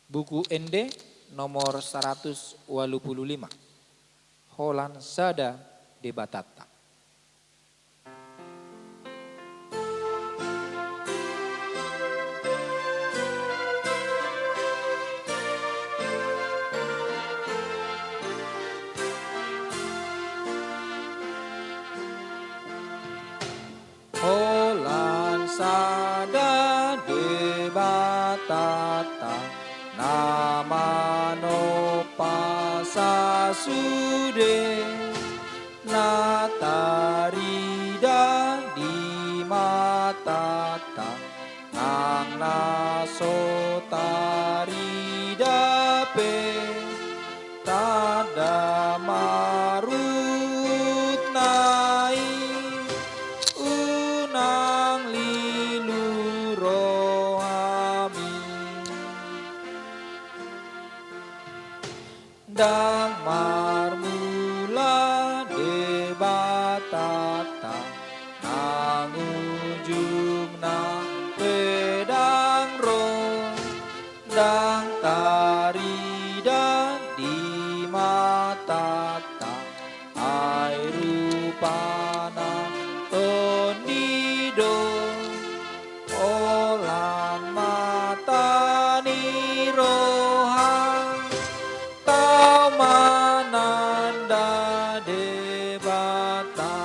Buku ND nomor 185. Holan Sada de Batata. Holan Sada de Batata, nama no pasasude, natarida di matata, nang nasotarida pe, tada marut nai, unang liluro ami, dang marmula de batata, nang ujung na pedang ro, dang tarida di matata, ai rupana tonido, olan mata ni roha, tau mananda debata,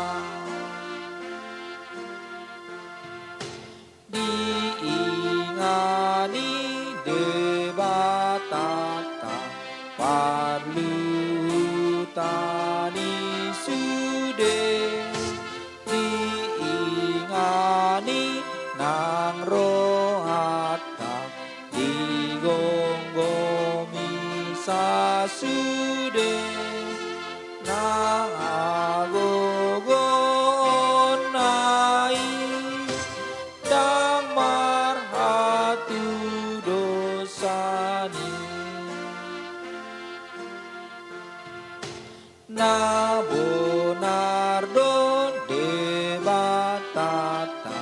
diingani debatata, parlutani sude, diingani nang rohata, digonggomi sasude, nang agogon nai, dang marhatu dosani, na bonardo de batata,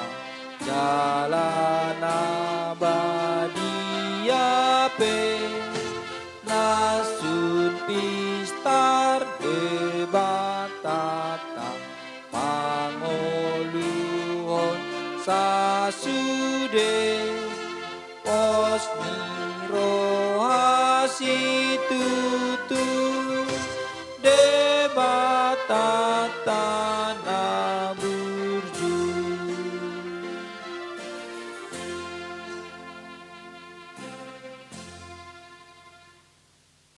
jalana badiape, nasun pistar de batata, pangoluhon sasude, pos miro hasitutu de batata.